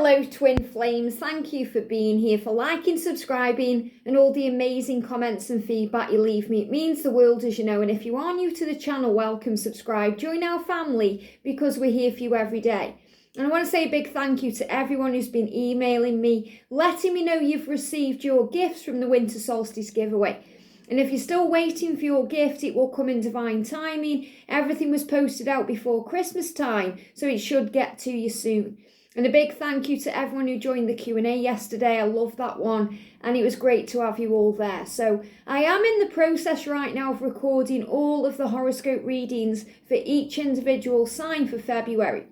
Hello twin flames, thank you for being here, for liking, subscribing and all the amazing comments and feedback you leave me. It means the world, as you know, and if you are new to the channel, welcome, subscribe, join our family because we're here for you every day. And I want to say a big thank you to everyone who's been emailing me, letting me know you've received your gifts from the winter solstice giveaway. And if you're still waiting for your gift, it will come in divine timing. Everything was posted out before Christmas time, so it should get to you soon. And a big thank you to everyone who joined the Q&A yesterday. I loved that one, and it was great to have you all there. So I am in the process right now of recording all of the horoscope readings for each individual sign for February.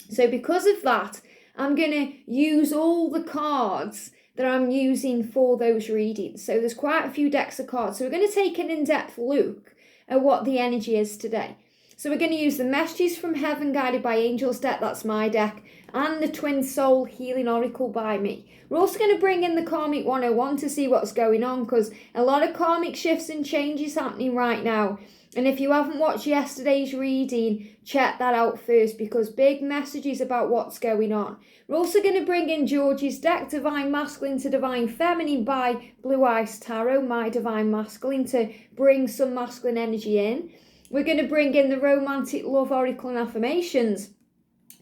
So because of that, I'm going to use all the cards that I'm using for those readings. So there's quite a few decks of cards. So we're going to take an in-depth look at what the energy is today. So we're going to use the Messages from Heaven Guided by Angels deck, that's my deck, and the Twin Soul Healing Oracle by me. We're also going to bring in the Karmic 101 to see what's going on, because a lot of karmic shifts and changes happening right now. And if you haven't watched yesterday's reading, check that out first, because big messages about what's going on. We're also going to bring in George's deck, Divine Masculine to Divine Feminine by Blue Eyes Tarot, my Divine Masculine, to bring some masculine energy in. We're going to bring in the Romantic Love Oracle and Affirmations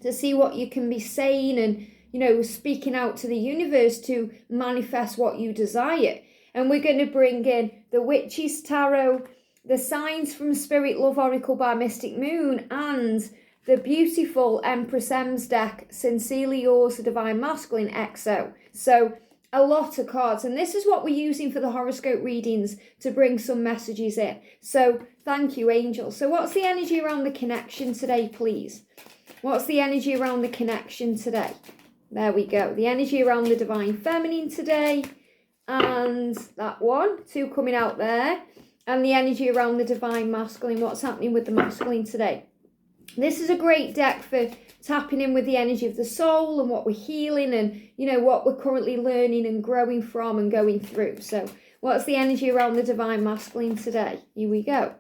to see what you can be saying and, you know, speaking out to the universe to manifest what you desire. And we're going to bring in the Witch's Tarot, the Signs from Spirit Love Oracle by Mystic Moon, and the beautiful Empress M's deck, Sincerely Yours, the Divine Masculine XO. So a lot of cards, and this is what we're using for the horoscope readings to bring some messages in. So thank you, angels. So what's the energy around the connection today, please? What's the energy around the connection today? There we go. The energy around the Divine Feminine today, and that one, two coming out there. And the energy around the Divine Masculine. What's happening with the masculine today? This is a great deck for tapping in with the energy of the soul and what we're healing and, you know, what we're currently learning and growing from and going through. So what's the energy around the Divine Masculine today? Here we go.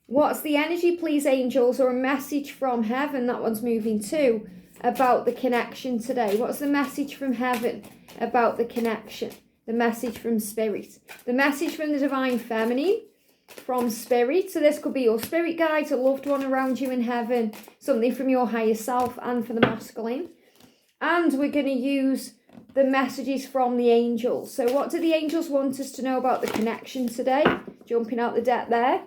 What's the energy, please, angels, or a message from heaven? That one's moving too, about the connection today. What's the message from heaven about the connection? The message from spirit. The message from the Divine Feminine, from spirit. So this could be your spirit guides, a loved one around you in heaven, something from your higher self, and for the masculine. And we're going to use the messages from the angels. So what do the angels want us to know about the connection today? Jumping out the deck there.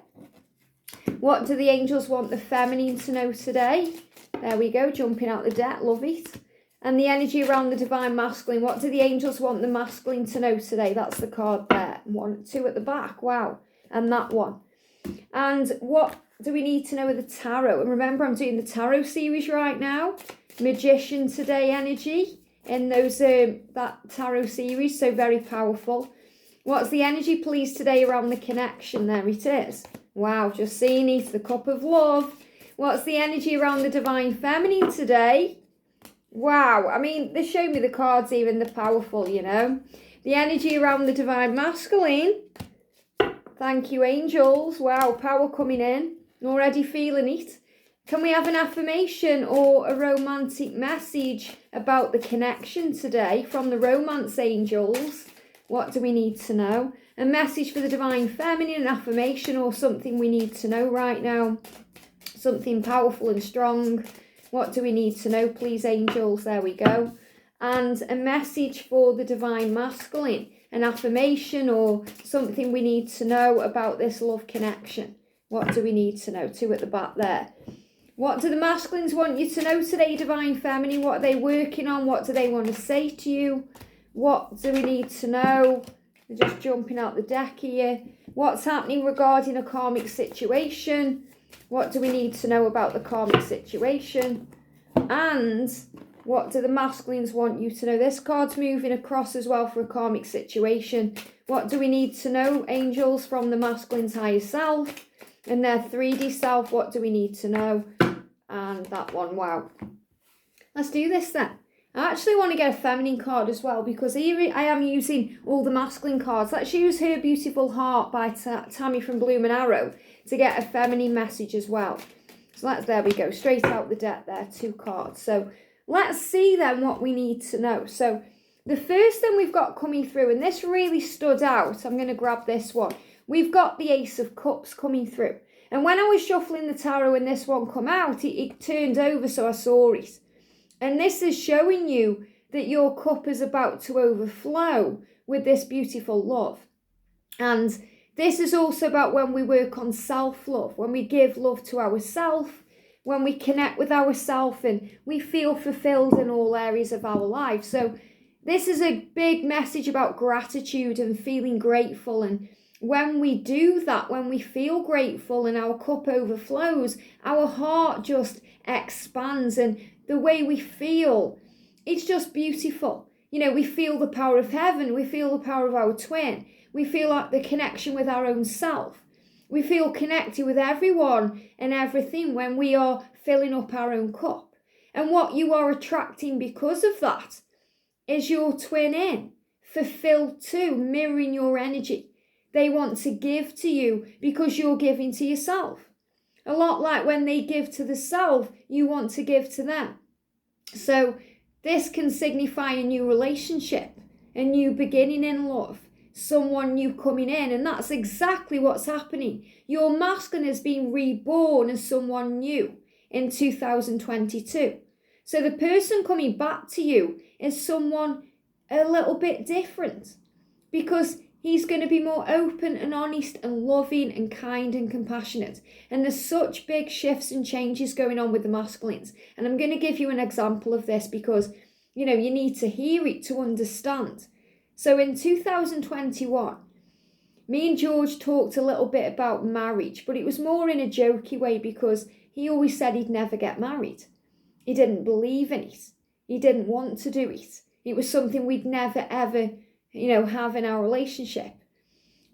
What do the angels want the feminine to know today? There we go, jumping out the deck, love it. And the energy around the Divine Masculine. What do the angels want the masculine to know today? That's the card there. One, two at the back. Wow. And that one. And what do we need to know with the tarot? And remember, I'm doing the tarot series right now. Magician today energy in those that tarot series. So very powerful. What's the energy, please, today around the connection? There it is. Wow, just seeing it. The Cup of Love. What's the energy around the Divine Feminine today? Wow, I mean, they show me the cards, even the powerful, you know. The energy around the Divine Masculine. Thank you, angels. Wow, power coming in. Already feeling it. Can we have an affirmation or a romantic message about the connection today from the romance angels? What do we need to know? A message for the Divine Feminine, an affirmation or something we need to know right now. Something powerful and strong. What do we need to know, please, angels? There we go. And a message for the Divine Masculine, an affirmation or something we need to know about this love connection. What do we need to know? Two at the back there. What do the masculines want you to know today, Divine Feminine? What are they working on? What do they want to say to you? What do we need to know? They're just jumping out the deck here. What's happening regarding a karmic situation? What do we need to know about the karmic situation? And what do the masculines want you to know? This card's moving across as well for a karmic situation. What do we need to know, angels, from the masculine's higher self and their 3D self? What do we need to know? And that one, wow. Let's do this then. I actually want to get a feminine card as well, because here I am using all the masculine cards. Let's use Her Beautiful Heart by Tammy from Bloom and Arrow to get a feminine message as well. So there we go, straight out the deck there, two cards. So let's see then what we need to know. So the first thing we've got coming through, and this really stood out, I'm going to grab this one. We've got the Ace of Cups coming through. And when I was shuffling the tarot and this one come out, it turned over so I saw it. And this is showing you that your cup is about to overflow with this beautiful love. And this is also about when we work on self-love, when we give love to ourselves, when we connect with ourselves and we feel fulfilled in all areas of our life. So this is a big message about gratitude and feeling grateful. And when we do that, when we feel grateful and our cup overflows, our heart just expands, and the way we feel, it's just beautiful. You know, we feel the power of heaven, we feel the power of our twin, we feel like the connection with our own self. We feel connected with everyone and everything when we are filling up our own cup. And what you are attracting because of that is your twin in, fulfilled too, mirroring your energy. They want to give to you because you're giving to yourself. A lot like when they give to the self, you want to give to them. So this can signify a new relationship, a new beginning in love, someone new coming in, and that's exactly what's happening. Your masculine is being reborn as someone new in 2022. So the person coming back to you is someone a little bit different, because he's going to be more open and honest and loving and kind and compassionate. And there's such big shifts and changes going on with the masculines. And I'm going to give you an example of this because, you know, you need to hear it to understand. So in 2021, me and George talked a little bit about marriage, but it was more in a jokey way because he always said he'd never get married. He didn't believe in it. He didn't want to do it. It was something we'd never, ever, you know, have in our relationship.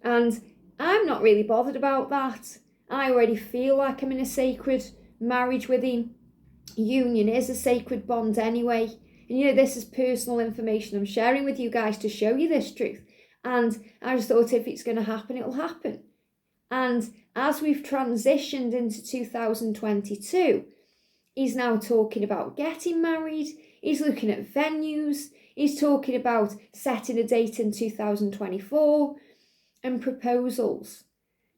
And I'm not really bothered about that. I already feel like I'm in a sacred marriage with him. Union is a sacred bond anyway. And you know, this is personal information I'm sharing with you guys to show you this truth. And I just thought if it's going to happen, it'll happen. And as we've transitioned into 2022, he's now talking about getting married. He's looking at venues. He's talking about setting a date in 2024 and proposals.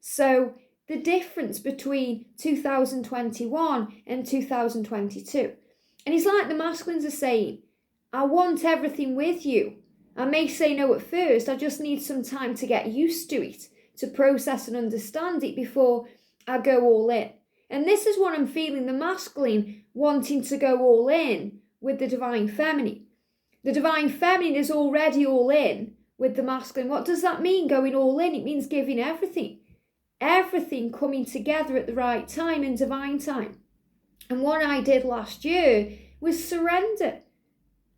So the difference between 2021 and 2022. And it's like the masculines are saying, I want everything with you. I may say no at first. I just need some time to get used to it, to process and understand it before I go all in. And this is what I'm feeling, the masculine wanting to go all in with the divine feminine. The divine feminine is already all in with the masculine. What does that mean, going all in? It means giving everything. Everything coming together at the right time, in divine time. And what I did last year was surrender.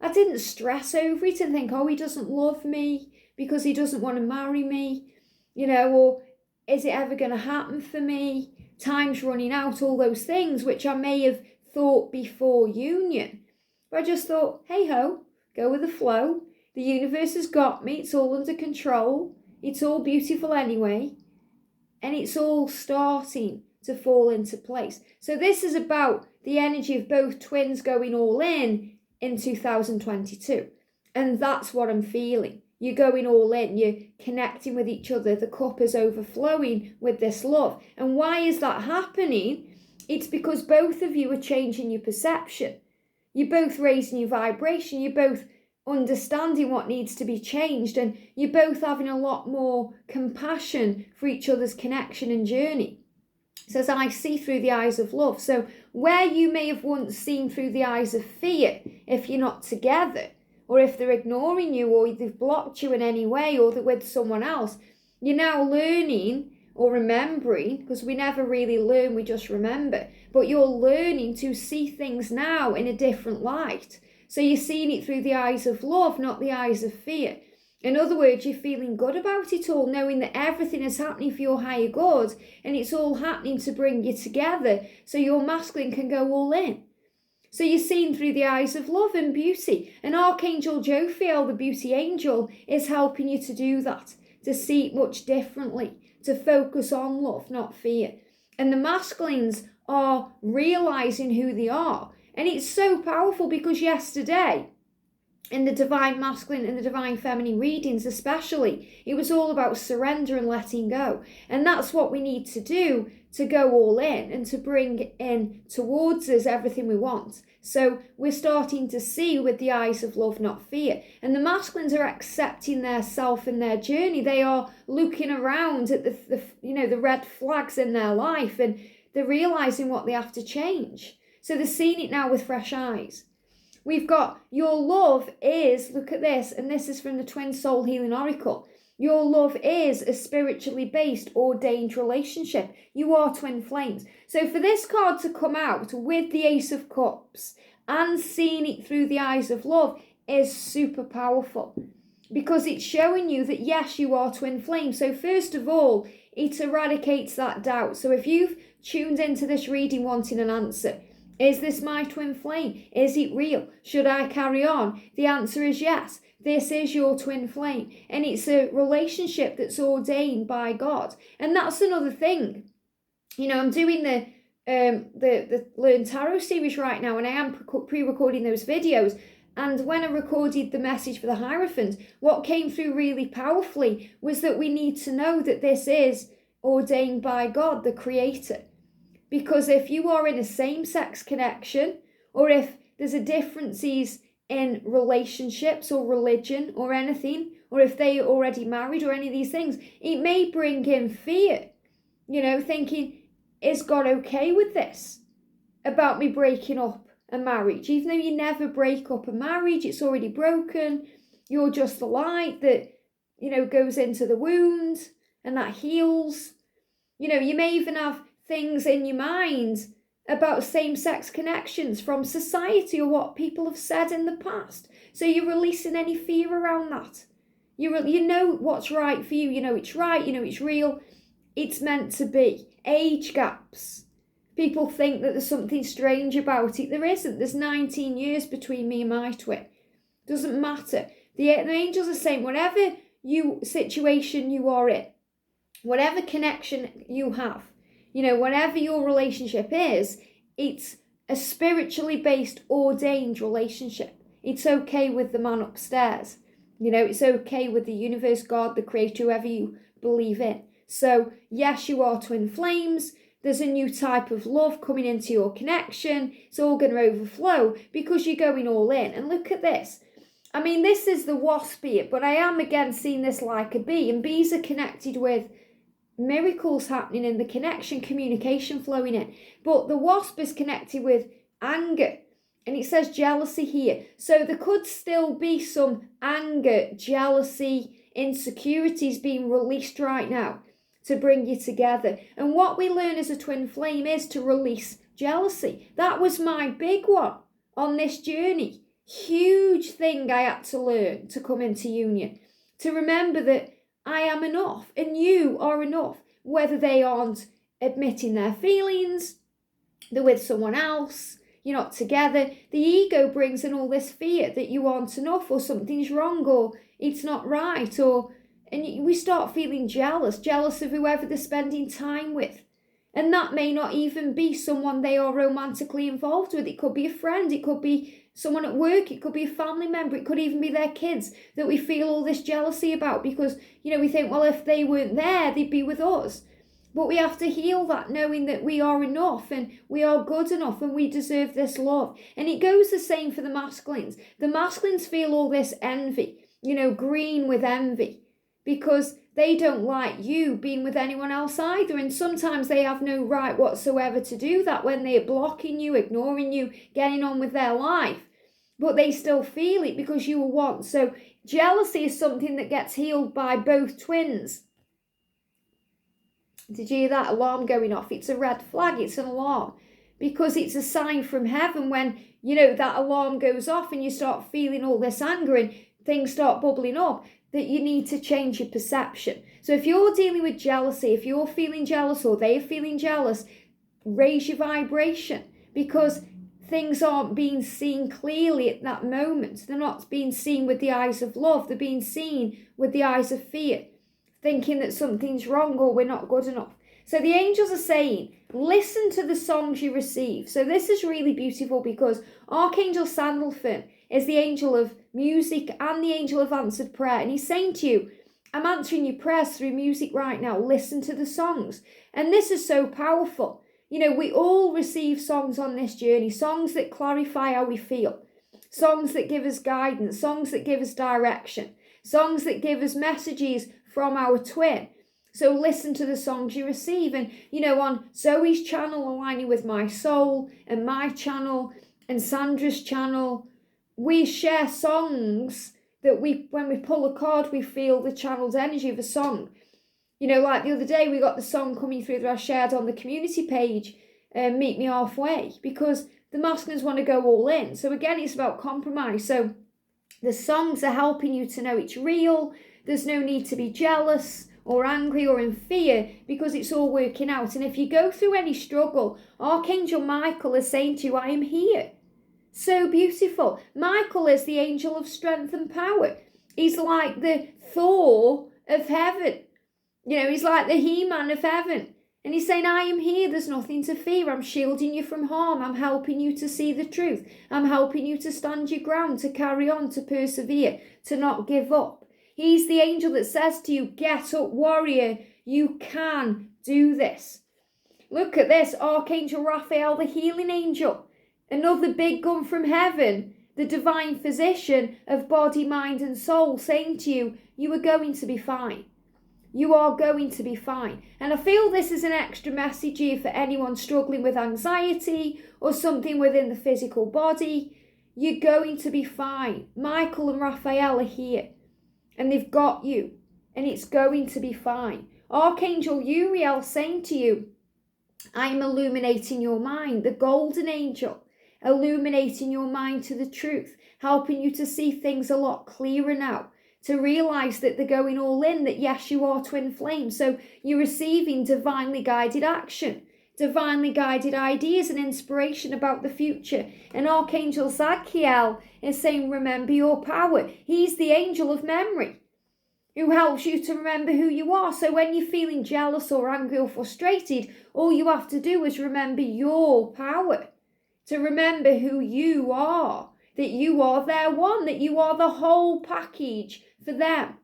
I didn't stress over it and think, oh, he doesn't love me because he doesn't want to marry me, you know, or is it ever going to happen for me? Time's running out, all those things, which I may have thought before union. But I just thought, hey ho, go with the flow. The universe has got me. It's all under control. It's all beautiful anyway. And it's all starting to fall into place. So this is about the energy of both twins going all in 2022. And that's what I'm feeling. You're going all in. You're connecting with each other. The cup is overflowing with this love. And why is that happening? It's because both of you are changing your perception. You're both raising your vibration. You're both understanding what needs to be changed. And you're both having a lot more compassion for each other's connection and journey. It says, I see through the eyes of love. So where you may have once seen through the eyes of fear, if you're not together, or if they're ignoring you, or they've blocked you in any way, or they're with someone else, you're now learning or remembering, because we never really learn, we just remember, but you're learning to see things now in a different light. So you're seeing it through the eyes of love, not the eyes of fear. In other words, you're feeling good about it all, knowing that everything is happening for your higher good, and it's all happening to bring you together so your masculine can go all in. So you're seeing through the eyes of love and beauty. And Archangel Jophiel, the beauty angel, is helping you to do that, to see it much differently, to focus on love, not fear. And the masculines are realizing who they are, And it's so powerful because yesterday, in the divine masculine and the divine feminine readings especially, it was all about surrender and letting go. And that's what we need to do to go all in and to bring in towards us everything we want. So we're starting to see with the eyes of love, not fear. And the masculines are accepting their self and their journey. They are looking around at the red flags in their life, and they're realizing what they have to change. So they're seeing it now with fresh eyes. We've got your love is, look at this, and this is from the Twin Soul Healing Oracle. Your love is a spiritually based, ordained relationship. You are twin flames. So for this card to come out with the Ace of Cups and seeing it through the eyes of love is super powerful, because it's showing you that yes, you are twin flames. So first of all, it eradicates that doubt. So if you've tuned into this reading wanting an answer, is this my twin flame? Is it real? Should I carry on? The answer is yes. This is your twin flame. And it's a relationship that's ordained by God. And that's another thing. You know, I'm doing the Learn Tarot series right now, and I am pre-recording those videos. And when I recorded the message for the Hierophant, what came through really powerfully was that we need to know that this is ordained by God, the Creator. Because if you are in a same-sex connection, or if there's a differences in relationships or religion or anything, or if they are already married or any of these things, it may bring in fear. You know, thinking, is God okay with this? About me breaking up a marriage? Even though you never break up a marriage, it's already broken. You're just the light that, you know, goes into the wound and that heals. You know, you may even have things in your mind about same-sex connections from society or what people have said in the past. So you're releasing any fear around that. You know what's right for you. You know it's right. You know it's real. It's meant to be. Age gaps. People think that there's something strange about it. There isn't. There's 19 years between me and my twin. Doesn't matter. The angels are saying whatever situation you are in, whatever connection you have, you know, whatever your relationship is, it's a spiritually based, ordained relationship. It's okay with the man upstairs. You know, it's okay with the universe, God, the Creator, whoever you believe in. So, yes, you are twin flames. There's a new type of love coming into your connection. It's all going to overflow because you're going all in. And look at this. I mean, this is the wasp bee, but I am again seeing this like a bee. And bees are connected with miracles happening in the connection, communication flowing in. But the wasp is connected with anger. And it says jealousy here. So there could still be some anger, jealousy, insecurities being released right now to bring you together. And what we learn as a twin flame is to release jealousy. That was my big one on this journey. Huge thing I had to learn to come into union. To remember that I am enough and you are enough. Whether they aren't admitting their feelings, they're with someone else, you're not together. The ego brings in all this fear that you aren't enough or something's wrong or it's not right, and we start feeling jealous of whoever they're spending time with. And that may not even be someone they are romantically involved with. It could be a friend, it could be someone at work, it could be a family member, it could even be their kids that we feel all this jealousy about because, you know, we think, well, if they weren't there, they'd be with us. But we have to heal that, knowing that we are enough and we are good enough and we deserve this love. And it goes the same for the masculines. The masculines feel all this envy, you know, green with envy, because they don't like you being with anyone else either. And sometimes they have no right whatsoever to do that when they're blocking you, ignoring you, getting on with their life. But they still feel it because you were one. So jealousy is something that gets healed by both twins. Did you hear that alarm going off? It's a red flag. It's an alarm because it's a sign from heaven when, you know, that alarm goes off and you start feeling all this anger and things start bubbling up, that you need to change your perception. So if you're dealing with jealousy, if you're feeling jealous or they're feeling jealous, raise your vibration because things aren't being seen clearly at that moment. They're not being seen with the eyes of love. They're being seen with the eyes of fear, thinking that something's wrong or we're not good enough. So the angels are saying, listen to the songs you receive. So this is really beautiful because Archangel Sandalphon is the angel of music and the angel of answered prayer. And he's saying to you, I'm answering your prayers through music right now. Listen to the songs. And this is so powerful. You know, we all receive songs on this journey, songs that clarify how we feel, songs that give us guidance, songs that give us direction, songs that give us messages from our twin. So listen to the songs you receive. And, you know, on Zoe's channel, Aligning with My Soul, and my channel, and Sandra's channel, we share songs that when we pull a card, we feel the channeled energy of a song. You know, like the other day, we got the song coming through that I shared on the community page, Meet Me Halfway, because the masculines want to go all in. So again, it's about compromise. So the songs are helping you to know it's real. There's no need to be jealous or angry or in fear because it's all working out. And if you go through any struggle, Archangel Michael is saying to you, I am here. So beautiful. Michael is the angel of strength and power. He's like the Thor of heaven. You know, he's like the He-Man of heaven. And he's saying, I am here. There's nothing to fear. I'm shielding you from harm. I'm helping you to see the truth. I'm helping you to stand your ground, to carry on, to persevere, to not give up. He's the angel that says to you, get up, warrior. You can do this. Look at this. Archangel Raphael, the healing angel. Another big gun from heaven. The divine physician of body, mind and soul saying to you, you are going to be fine. You are going to be fine. And I feel this is an extra message here for anyone struggling with anxiety or something within the physical body. You're going to be fine. Michael and Raphael are here and they've got you and it's going to be fine. Archangel Uriel saying to you, I am illuminating your mind, the golden angel, illuminating your mind to the truth, helping you to see things a lot clearer now. To realise that they're going all in, that yes, you are twin flames. So you're receiving divinely guided action, divinely guided ideas and inspiration about the future. And Archangel Zadkiel is saying, remember your power. He's the angel of memory who helps you to remember who you are. So when you're feeling jealous or angry or frustrated, all you have to do is remember your power, to remember who you are, that you are their one, that you are the whole package for them.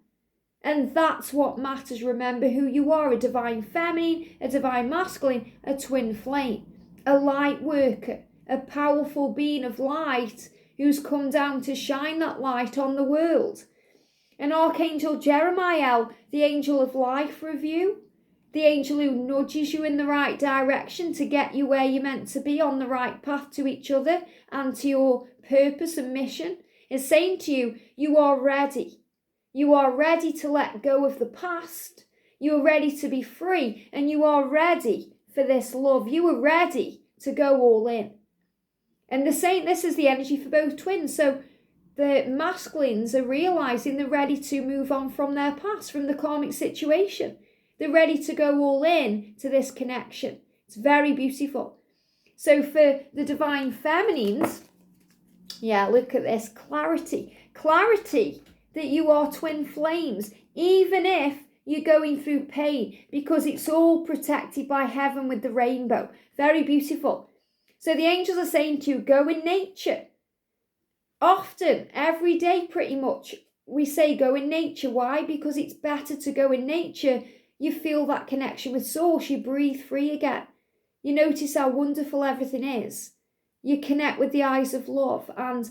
And that's what matters. Remember who you are, a divine feminine, a divine masculine, a twin flame, a light worker, a powerful being of light who's come down to shine that light on the world. And Archangel Jeremiah, the angel of life review, the angel who nudges you in the right direction to get you where you're meant to be on the right path to each other and to your purpose and mission, is saying to you, you are ready. You are ready to let go of the past. You are ready to be free and you are ready for this love. You are ready to go all in. And they're saying this is the energy for both twins. So the masculines are realising they're ready to move on from their past, from the karmic situation. They're ready to go all in to this connection. It's very beautiful. So for the divine feminines, yeah, look at this. Clarity. Clarity that you are twin flames, even if you're going through pain, because it's all protected by heaven with the rainbow. Very beautiful. So the angels are saying to you, go in nature. Often, every day pretty much, we say go in nature. Why? Because it's better to go in nature. You feel that connection with source. You breathe free again. You notice how wonderful everything is. You connect with the eyes of love. And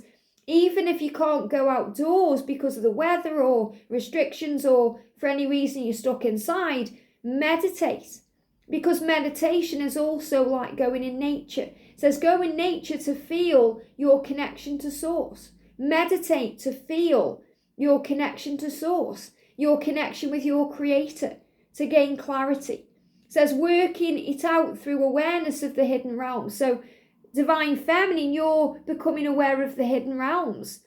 even if you can't go outdoors because of the weather or restrictions or for any reason you're stuck inside, meditate. Because meditation is also like going in nature. It says go in nature to feel your connection to source. Meditate to feel your connection to source, your connection with your creator, to gain clarity. It says working it out through awareness of the hidden realms. So divine feminine, you're becoming aware of the hidden realms,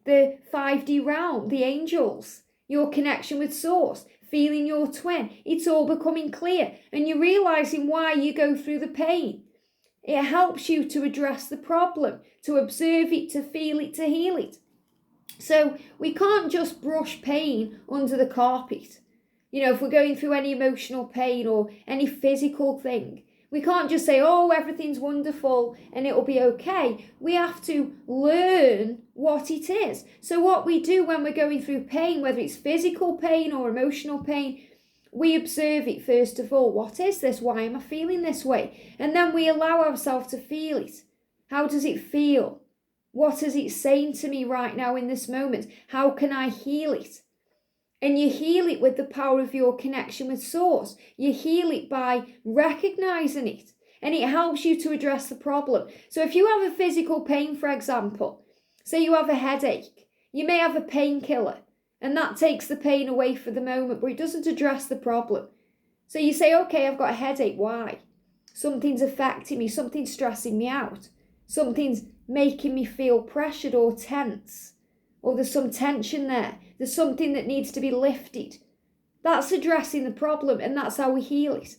the 5D realm, the angels, your connection with source, feeling your twin. It's all becoming clear and you're realizing why you go through the pain. It helps you to address the problem, to observe it, to feel it, to heal it. So we can't just brush pain under the carpet. You know, if we're going through any emotional pain or any physical thing, We can't just say, oh, everything's wonderful and it'll be okay. We have to learn what it is. So what we do when we're going through pain, whether it's physical pain or emotional pain, we observe it first of all. What is this? Why am I feeling this way? And then we allow ourselves to feel it. How does it feel? What is it saying to me right now in this moment? How can I heal it? And you heal it with the power of your connection with Source. You heal it by recognizing it. And it helps you to address the problem. So if you have a physical pain, for example, say you have a headache, you may have a painkiller, and that takes the pain away for the moment, but it doesn't address the problem. So you say, okay, I've got a headache. Why? Something's affecting me. Something's stressing me out. Something's making me feel pressured or tense. Or there's some tension there. There's something that needs to be lifted. That's addressing the problem, and that's how we heal it.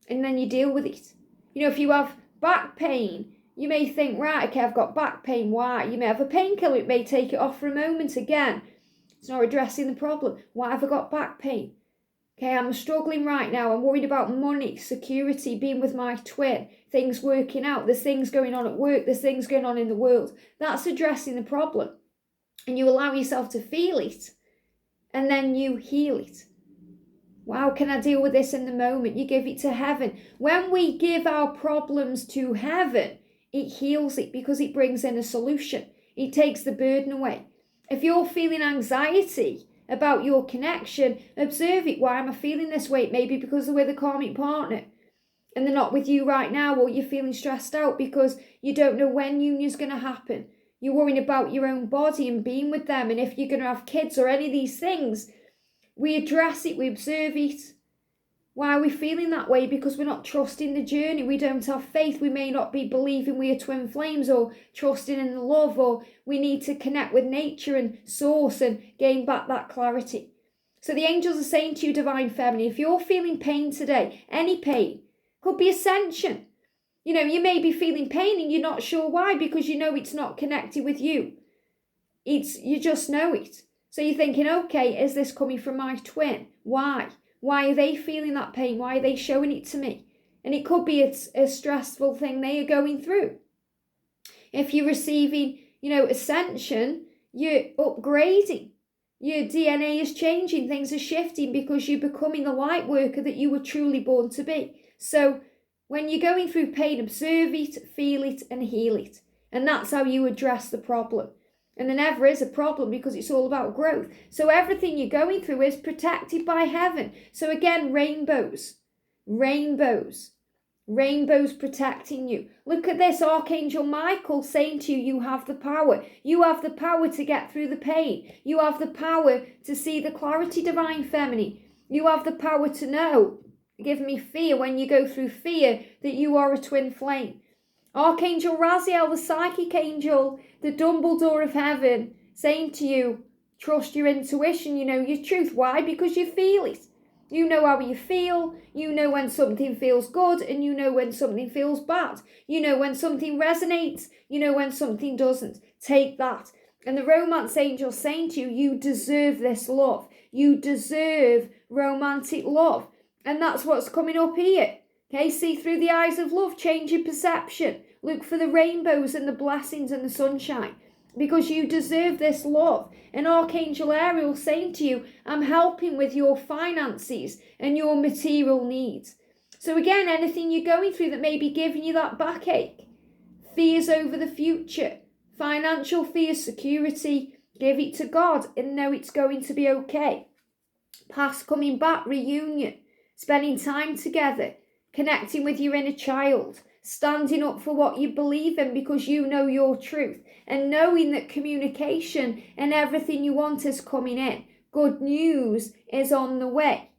And then you deal with it. You know, if you have back pain, you may think, right, okay, I've got back pain. Why? You may have a painkiller. It may take it off for a moment. Again, it's not addressing the problem. Why have I got back pain? Okay, I'm struggling right now. I'm worried about money, security, being with my twin, things working out. There's things going on at work. There's things going on in the world. That's addressing the problem. And you allow yourself to feel it, and then you heal it. How can I deal with this in the moment? You give it to heaven. When we give our problems to heaven, it heals it because it brings in a solution. It takes the burden away. If you're feeling anxiety about your connection, observe it. Why am I feeling this way? Maybe because they're with a karmic partner and they're not with you right now, or you're feeling stressed out because you don't know when union's going to happen. You're worrying about your own body and being with them, and if you're going to have kids or any of these things. We address it, we observe it. Why are we feeling that way? Because we're not trusting the journey. We don't have faith. We may not be believing we are twin flames, or trusting in the love, or we need to connect with nature and Source and gain back that clarity. So the angels are saying to you, Divine Feminine, if you're feeling pain today, any pain, could be ascension. You know, you may be feeling pain and you're not sure why, because you know it's not connected with you. You just know it. So you're thinking, okay, is this coming from my twin? Why? Why are they feeling that pain? Why are they showing it to me? And it could be a stressful thing they are going through. If you're receiving, ascension, you're upgrading. Your DNA is changing. Things are shifting because you're becoming the light worker that you were truly born to be. So when you're going through pain, observe it, feel it, and heal it. And that's how you address the problem. And there never is a problem because it's all about growth. So everything you're going through is protected by heaven. So again, rainbows protecting you. Look at this, Archangel Michael saying to you, you have the power. You have the power to get through the pain. You have the power to see the clarity, Divine Feminine. You have the power to know. Give me fear when you go through fear that you are a twin flame. Archangel Raziel, the psychic angel, the Dumbledore of heaven, saying to you, trust your intuition, you know your truth. Why? Because you feel it. You know how you feel. You know when something feels good, and you know when something feels bad. You know when something resonates. You know when something doesn't. Take that. And the romance angel saying to you, you deserve this love. You deserve romantic love. And that's what's coming up here. Okay, see through the eyes of love, change your perception. Look for the rainbows and the blessings and the sunshine, because you deserve this love. And Archangel Ariel saying to you, I'm helping with your finances and your material needs. So again, anything you're going through that may be giving you that backache, fears over the future, financial fears, security, give it to God and know it's going to be okay. Past coming back, reunion, spending time together, connecting with your inner child, standing up for what you believe in because you know your truth, and knowing that communication and everything you want is coming in. Good news is on the way.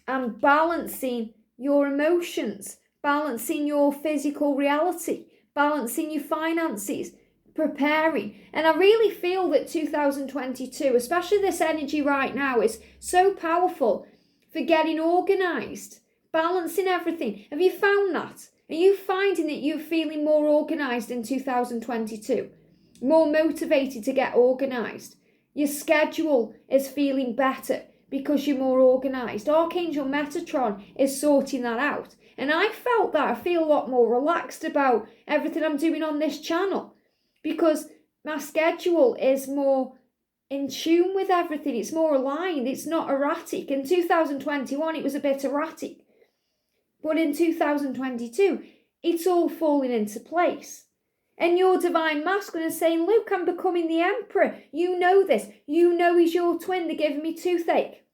And balancing your emotions, balancing your physical reality, balancing your finances, preparing. And I really feel that 2022, especially this energy right now, is so powerful for getting organised, balancing everything. Have you found that? Are you finding that you're feeling more organised in 2022? More motivated to get organised? Your schedule is feeling better because you're more organised. Archangel Metatron is sorting that out. And I felt that. I feel a lot more relaxed about everything I'm doing on this channel because my schedule is more in tune with everything. It's more aligned. It's not erratic. In 2021, it was a bit erratic. But in 2022, it's all falling into place. And your divine masculine is saying, look, I'm becoming the emperor. You know this. You know he's your twin. They're giving me toothache.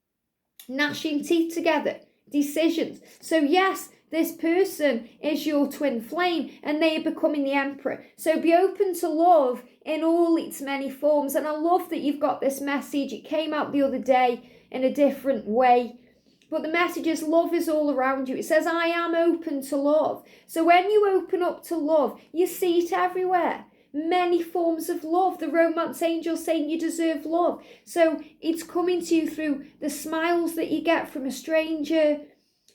Gnashing teeth together. Decisions. So yes, this person is your twin flame and they are becoming the emperor. So be open to love in all its many forms. And I love that you've got this message. It came out the other day in a different way. But the message is love is all around you. It says, I am open to love. So when you open up to love, you see it everywhere. Many forms of love. The romance angel saying you deserve love. So it's coming to you through the smiles that you get from a stranger,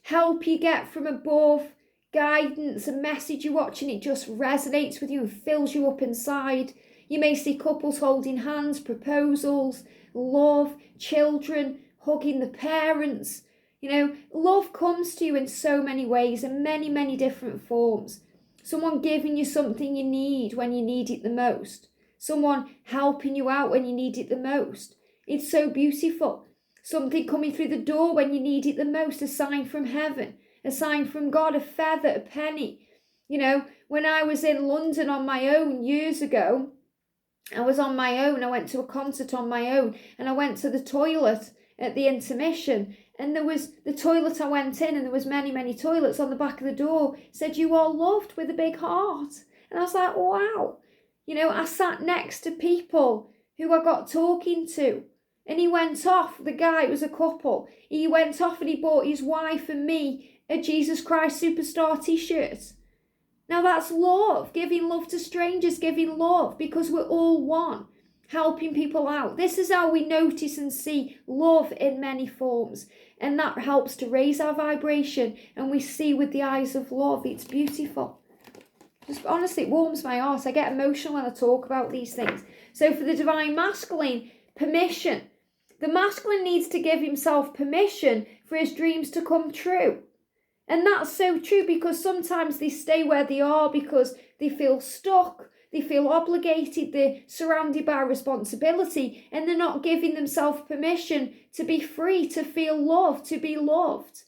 help you get from above, guidance, a message you're watching, it just resonates with you and fills you up inside. You may see couples holding hands, proposals, love, children, hugging the parents. You know, love comes to you in so many ways, in many, many different forms. Someone giving you something you need when you need it the most. Someone helping you out when you need it the most. It's so beautiful. Something coming through the door when you need it the most. A sign from heaven. A sign from God. A feather. A penny. You know, when I was in London on my own years ago, I was on my own. I went to a concert on my own. And I went to the toilet at the intermission. And there was the toilet I went in, and there was many, many toilets on the back of the door. It said, you are loved with a big heart. And I was like, wow. You know, I sat next to people who I got talking to. And he went off, the guy, it was a couple. He went off and he bought his wife and me a Jesus Christ Superstar t-shirt. Now that's love, giving love to strangers, giving love, because we're all one. Helping people out. This is how we notice and see love in many forms. And that helps to raise our vibration. And we see with the eyes of love. It's beautiful. Just honestly, it warms my heart. I get emotional when I talk about these things. So for the divine masculine, permission. The masculine needs to give himself permission for his dreams to come true. And that's so true because sometimes they stay where they are because they feel stuck. They feel obligated, they're surrounded by responsibility, and they're not giving themselves permission to be free, to feel loved, to be loved.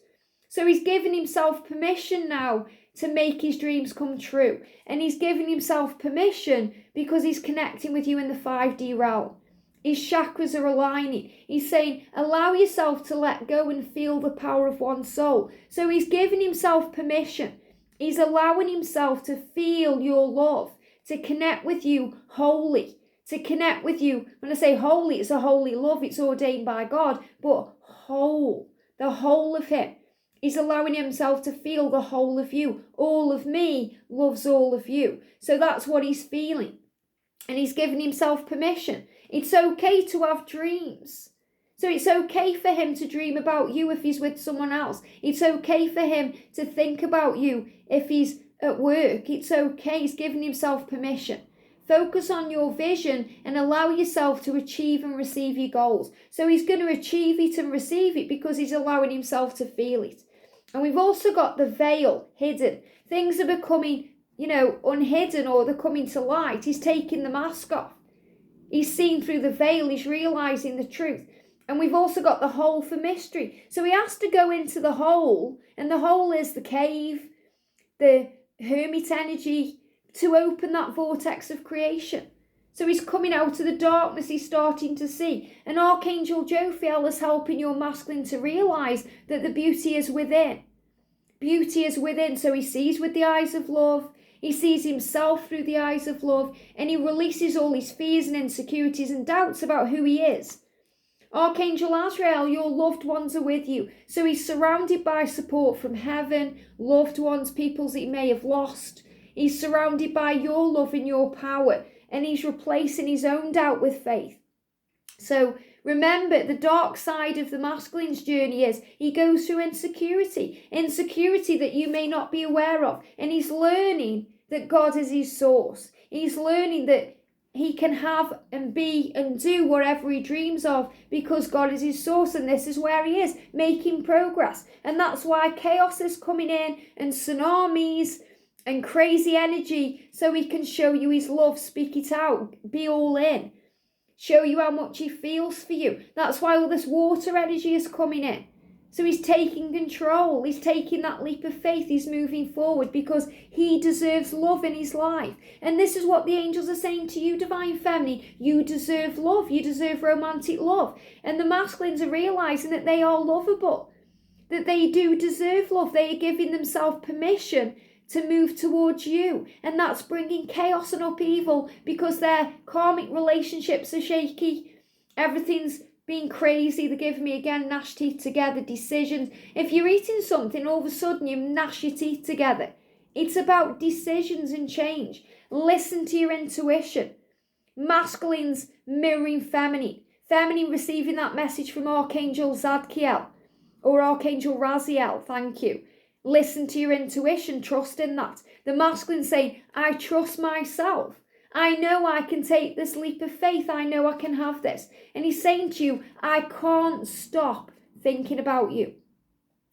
So he's giving himself permission now to make his dreams come true. And he's giving himself permission because he's connecting with you in the 5D realm. His chakras are aligning. He's saying, allow yourself to let go and feel the power of one soul. So he's giving himself permission. He's allowing himself to feel your love. To connect with you wholly, to connect with you. When I say holy, it's a holy love, it's ordained by God, but whole, the whole of him. He's allowing himself to feel the whole of you. All of me loves all of you. So that's what he's feeling. And he's giving himself permission. It's okay to have dreams. So it's okay for him to dream about you if he's with someone else. It's okay for him to think about you if he's at work. It's okay. He's giving himself permission. Focus on your vision and allow yourself to achieve and receive your goals. So he's going to achieve it and receive it because he's allowing himself to feel it. And we've also got the veil hidden. Things are becoming, unhidden, or they're coming to light. He's taking the mask off. He's seen through the veil. He's realizing the truth. And we've also got the hole for mystery. So he has to go into the hole, and the hole is the cave, the hermit energy, to open that vortex of creation. So he's coming out of the darkness, he's starting to see. And Archangel Jophiel is helping your masculine to realise that the beauty is within. Beauty is within. So he sees with the eyes of love. He sees himself through the eyes of love. And he releases all his fears and insecurities and doubts about who he is. Archangel Azrael, your loved ones are with you. So he's surrounded by support from heaven, loved ones, peoples that he may have lost. He's surrounded by your love and your power, and he's replacing his own doubt with faith. So remember, the dark side of the masculine's journey is he goes through insecurity that you may not be aware of, and he's learning that God is his source. He's learning that he can have and be and do whatever he dreams of, because God is his source, and this is where he is, making progress. And that's why chaos is coming in and tsunamis and crazy energy, so he can show you his love, speak it out, be all in, show you how much he feels for you. That's why all this water energy is coming in. So he's taking control. He's taking that leap of faith. He's moving forward because he deserves love in his life. And this is what the angels are saying to you, Divine Feminine. You deserve love. You deserve romantic love. And the masculines are realizing that they are lovable, that they do deserve love. They are giving themselves permission to move towards you. And that's bringing chaos and upheaval because their karmic relationships are shaky. Everything's being crazy. They're giving me again, gnash teeth together, decisions. If you're eating something, all of a sudden you gnash your teeth together. It's about decisions and change. Listen to your intuition. Masculines mirroring feminine. Feminine receiving that message from Archangel Zadkiel or Archangel Raziel. Thank you. Listen to your intuition. Trust in that. The masculine saying, I trust myself. I know I can take this leap of faith. I know I can have this. And he's saying to you, I can't stop thinking about you.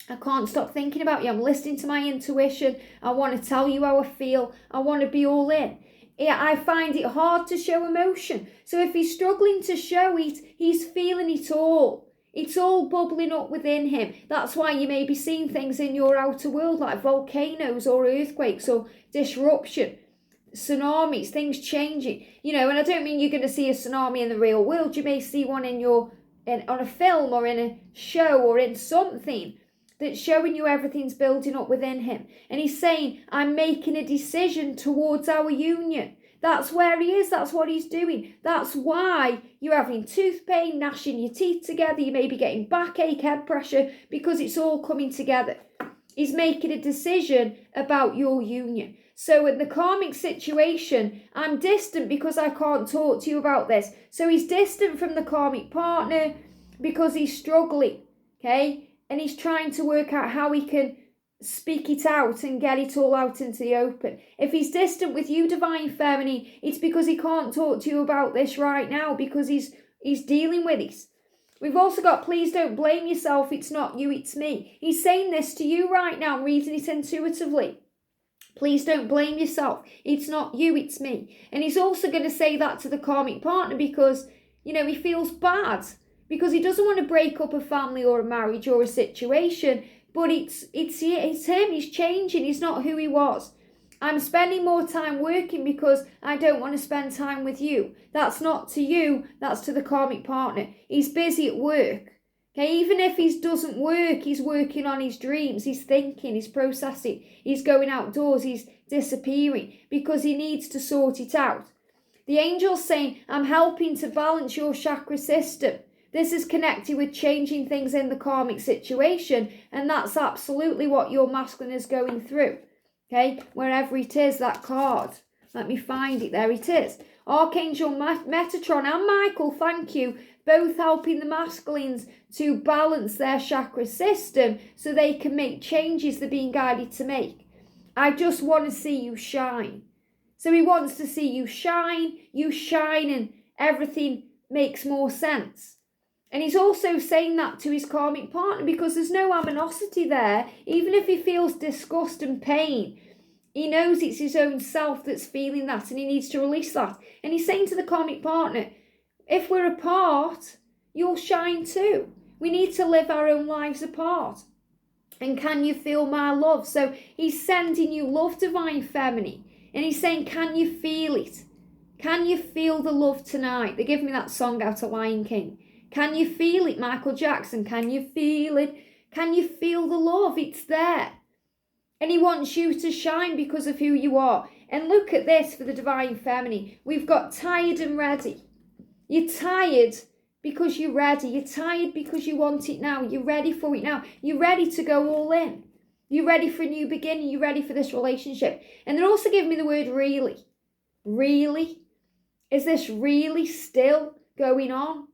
I can't stop thinking about you. I'm listening to my intuition. I want to tell you how I feel. I want to be all in. I find it hard to show emotion. So if he's struggling to show it, he's feeling it all. It's all bubbling up within him. That's why you may be seeing things in your outer world like volcanoes or earthquakes or disruption. Tsunamis, things changing, and I don't mean you're going to see a tsunami in the real world. You may see one on a film or in a show or in something that's showing you everything's building up within him. And he's saying, I'm making a decision towards our union. That's where he is. That's what he's doing. That's why you're having tooth pain, gnashing your teeth together. You may be getting backache, head pressure, because it's all coming together. He's making a decision about your union. So in the karmic situation, I'm distant because I can't talk to you about this. So he's distant from the karmic partner because he's struggling, okay? And he's trying to work out how he can speak it out and get it all out into the open. If he's distant with you, Divine Feminine, it's because he can't talk to you about this right now because he's dealing with it. We've also got, please don't blame yourself. It's not you, it's me. He's saying this to you right now. I'm reading it intuitively. Please don't blame yourself. It's not you, it's me. And he's also going to say that to the karmic partner because, he feels bad because he doesn't want to break up a family or a marriage or a situation. But it's him. He's changing. He's not who he was. I'm spending more time working because I don't want to spend time with you. That's not to you. That's to the karmic partner. He's busy at work. Okay, even if he doesn't work, he's working on his dreams, he's thinking, he's processing, he's going outdoors, he's disappearing because he needs to sort it out. The angel's saying, I'm helping to balance your chakra system. This is connected with changing things in the karmic situation, and that's absolutely what your masculine is going through. Okay, wherever it is, that card. Let me find it. There it is. Archangel Metatron and Michael, thank you, both helping the masculines to balance their chakra system so they can make changes they're being guided to make. I just want to see you shine. So he wants to see you shine, and everything makes more sense. And he's also saying that to his karmic partner because there's no aminosity there. Even if he feels disgust and pain, he knows it's his own self that's feeling that and he needs to release that. And he's saying to the karmic partner, if we're apart, you'll shine too. We need to live our own lives apart. And can you feel my love? So he's sending you love, Divine Feminine. And he's saying, can you feel it? Can you feel the love tonight? They're giving me that song out of Lion King. Can you feel it, Michael Jackson? Can you feel it? Can you feel the love? It's there. And he wants you to shine because of who you are. And look at this for the Divine Feminine. We've got tired and ready. You're tired because you're ready. You're tired because you want it now. You're ready for it now. You're ready to go all in. You're ready for a new beginning. You're ready for this relationship. And they're also giving me the word really. Really? Is this really still going on?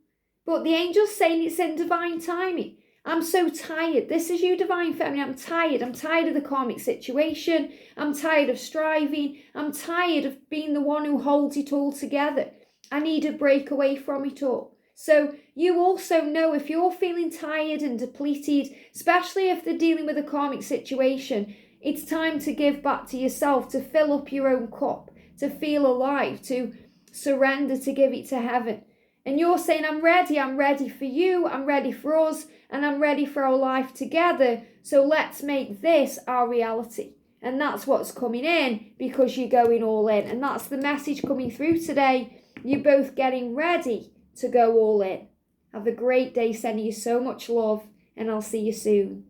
But the angel's saying it's in divine timing. I'm so tired. This is you, Divine Feminine. I'm tired. I'm tired of the karmic situation. I'm tired of striving. I'm tired of being the one who holds it all together. I need a break away from it all. So you also know if you're feeling tired and depleted, especially if they're dealing with a karmic situation, it's time to give back to yourself, to fill up your own cup, to feel alive, to surrender, to give it to heaven. And you're saying, I'm ready for you, I'm ready for us, and I'm ready for our life together. So let's make this our reality. And that's what's coming in because you're going all in. And that's the message coming through today. You're both getting ready to go all in. Have a great day, sending you so much love, and I'll see you soon.